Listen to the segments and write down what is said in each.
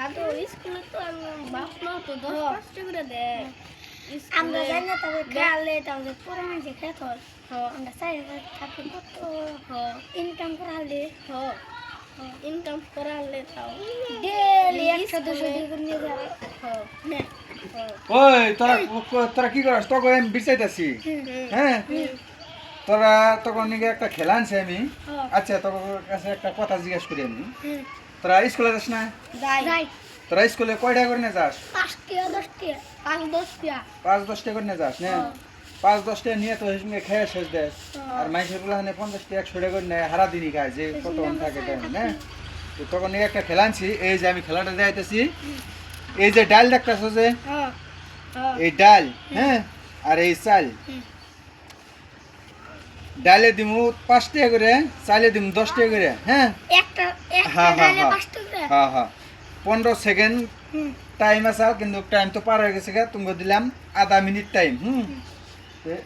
দাদু স্কুলে তো বাপ মা তো 10-5 টাকা করে দেয় আমরা জানি না তবে খেলে তবে পুরানো যে খেত আমরা চাই থাকি কত ইনকাম করালে ইনকাম করালে তাও ডেলি 100-200 করে নিয়ে যাবে না ওই তোরা কি করিস তোকে আমি বিচাইতেছি হ্যাঁ তোরা তখন নাকি একটা খেলা আনছে আমি আচ্ছা তোর কাছে একটা কথা জিজ্ঞেস করি আমি তোরা স্কুলে যাস না যাই তোরা স্কুলে কয়টা করে নিয়ে যাস 5-10 টাকা 5-10 টাকা করে নিয়ে যাস না 5-10 টাকা নিয়ে তো সঙ্গে খেয়ে শেষ দেশ আর মাইসের গুলো 50 টাকা 100 টাকা করে নেয় হারা দিনই খায় যে কত থাকে তাই না তো তখন এই একটা খেলা আনছি এই যে আমি খেলাটা দেখাইতেছি এই যে ডাল দেখতেছো যে এই ডাল হ্যাঁ আর এই চাল ডালে দিমু 5 টাকা করে চালে দিমু 10 টাকা করে হ্যাঁ একটা ডালে 5 টাকা হ্যাঁ হ্যাঁ 15 সেকেন্ড টাইম আছে কিন্তু টাইম তো পার হয়ে গেছে তোমাকে দিলাম আধা মিনিট টাইম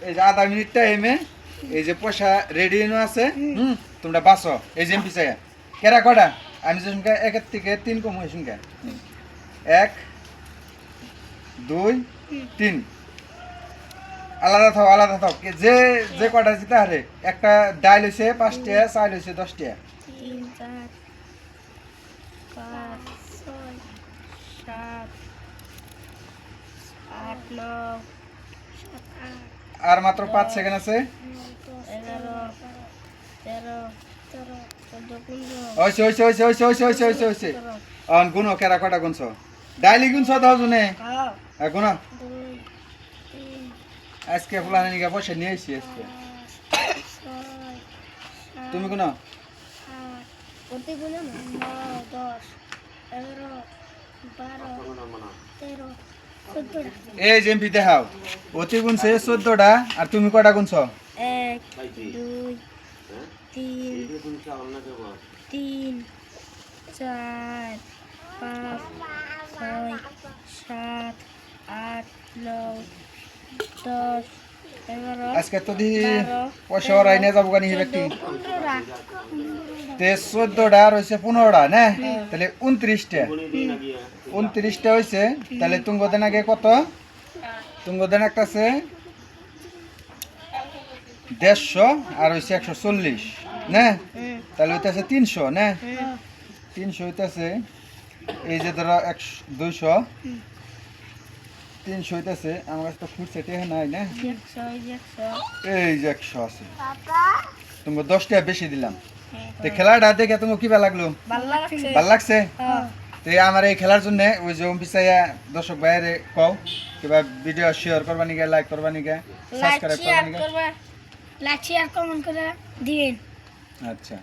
এই যে আধা মিনিট টাইমে এই যে পয়সা রেডি আছে তোমরা বাঁচো এই যে এমপি চাই কেরা কটা আমি যে সংখ্যা 1 থেকে 3 কম হয় সংখ্যা 1 2 3 আলাদা থাও যে যে কটা জিতে হারে একটা ডাল হয়েছে 5 টাকা চাল হয়েছে 10 টাকা 3 4 5 6 7 8 9 আর মাত্র 5 সেকেন্ড আছে 11 13 14 হইছে অন গুনো কেরা কটা গুনছ ডাইলি গুনছ দাও জনে গুনো 2 আজকে ফুলানি নিগা পয়সা নিয়ে আইছি আজকে 6 তুমি গুনো কত গুলো 9 10 11 12 13 14 এই যে এমপি দেখাও অতি গুনছে 14টা আর তুমি কটা গুনছ 1 2 3 3 4 5 6 7 8 9 10 11 আজকে তো দি পয়সা ওরাই নিয়ে যাবো গানি ব্যক্তি 15টা তে 14টা আর হইছে 15টা না তাহলে 29টা 29টা হইছে তাহলে তুমি দেন আগে কত তুমি দেন একটা আছে 150 আর হইছে 140 না তাহলে হইতাছে 300 না 300 হইতাছে এই যে ধরো 200 300 হইতাছে আমার কাছে তো ফুট সেটে নাই না 100 এই যে 100 আছে তুমি 10 টাকা বেশি দিলাম তো খেলাটা দেখে তোমার কি ভালো লাগলো ভালো লাগছে তো আমার এই খেলার জন্য ওই যে পিছাইয়া দর্শক ভাইয়ের কও কিবা ভিডিও শেয়ার করবা নিকে লাইক করবা নিকে সাবস্ক্রাইব করবা নিকে লাইক শেয়ার কমেন্ট করে দিবেন আচ্ছা